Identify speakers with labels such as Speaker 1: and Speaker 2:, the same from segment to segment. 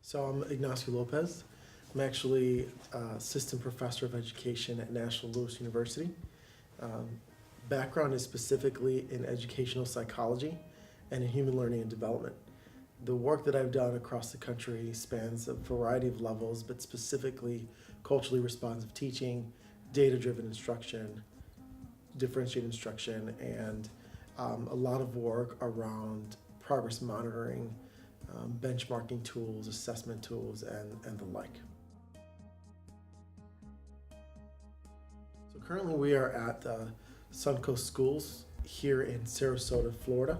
Speaker 1: So I'm Ignacio Lopez. I'm actually assistant professor of education at National Louis University. Background is specifically in educational psychology and in human learning and development. The work that I've done across the country spans a variety of levels, but specifically culturally responsive teaching, data-driven instruction, differentiated instruction, and a lot of work around progress monitoring, benchmarking tools, assessment tools, and the like. So currently we are at Suncoast Schools here in Sarasota, Florida.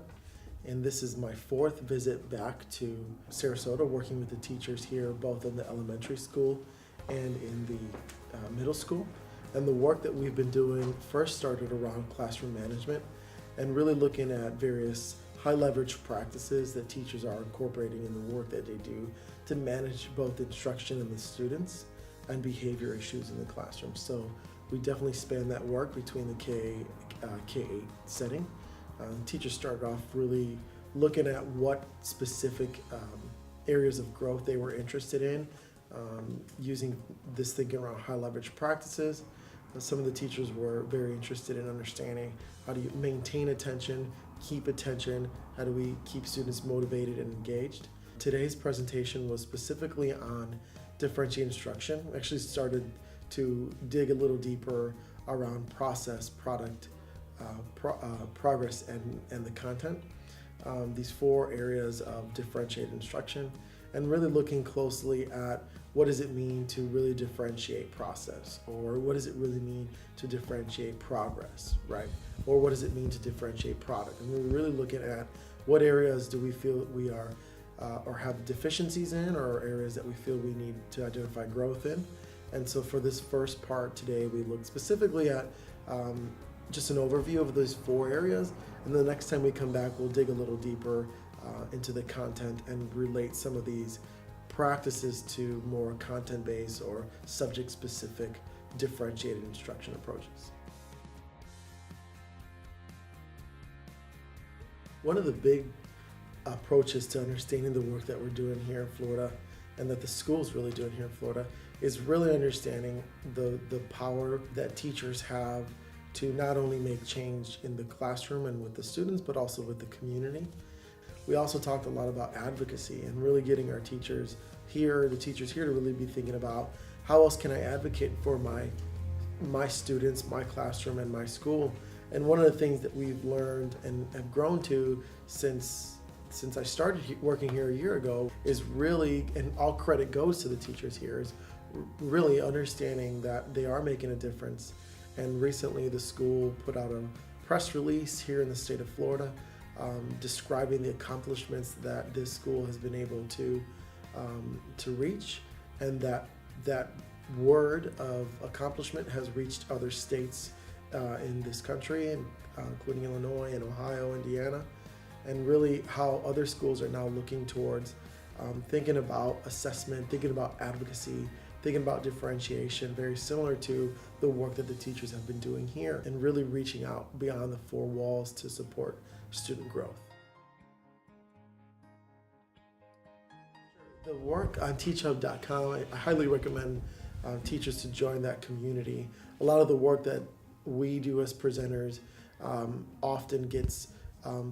Speaker 1: And this is my fourth visit back to Sarasota, working with the teachers here, both in the elementary school and in the middle school. And the work that we've been doing first started around classroom management and really looking at various high leverage practices that teachers are incorporating in the work that they do to manage both instruction and the students and behavior issues in the classroom. So we definitely span that work between the K8 setting. Teachers started off really looking at what specific areas of growth they were interested in, using this thinking around high leverage practices. Some of the teachers were very interested in understanding how do you maintain attention, keep attention, how do we keep students motivated and engaged. Today's presentation was specifically on differentiated instruction. We actually started to dig a little deeper around process, product, progress, and the content. These four areas of differentiated instruction, and really looking closely at what does it mean to really differentiate process, or what does it really mean to differentiate progress, right? Or what does it mean to differentiate product? And we're really looking at what areas do we feel we are or have deficiencies in, or areas that we feel we need to identify growth in. And so for this first part today, we looked specifically at just an overview of those four areas, and the next time we come back, we'll dig a little deeper into the content and relate some of these practices to more content-based or subject-specific differentiated instruction approaches. One of the big approaches to understanding the work that we're doing here in Florida, and that the school's really doing here in Florida, is really understanding the power that teachers have to not only make change in the classroom and with the students, but also with the community. We also talked a lot about advocacy and really getting our teachers here, the teachers here, to really be thinking about how else can I advocate for my students, my classroom, and my school. And one of the things that we've learned and have grown to since I started working here a year ago is really, and all credit goes to the teachers here, is really understanding that they are making a difference. And recently the school put out a press release here in the state of Florida describing the accomplishments that this school has been able to reach, and that word of accomplishment has reached other states in this country, including Illinois and Ohio, Indiana, and really how other schools are now looking towards thinking about assessment, thinking about advocacy, thinking about differentiation, very similar to the work that the teachers have been doing here, and really reaching out beyond the four walls to support student growth. The work on TeachHUB.com, I highly recommend teachers to join that community. A lot of the work that we do as presenters often gets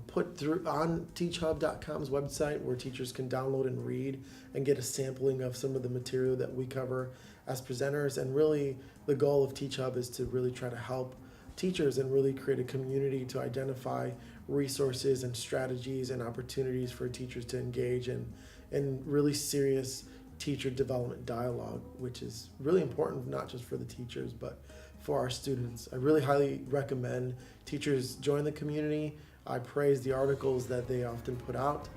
Speaker 1: put through on TeachHUB.com's website, where teachers can download and read and get a sampling of some of the material that we cover as presenters. And really the goal of TeachHUB is to really try to help teachers and really create a community to identify resources and strategies and opportunities for teachers to engage in really serious teacher development dialogue, which is really important not just for the teachers but for our students. I really highly recommend teachers join the community. I praise the articles that they often put out.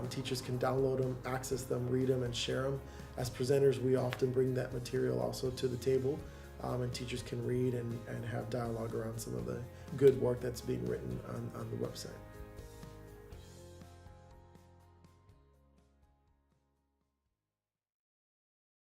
Speaker 1: Teachers can download them, access them, read them, and share them. As presenters, we often bring that material also to the table, and teachers can read and have dialogue around some of the good work that's being written on the website.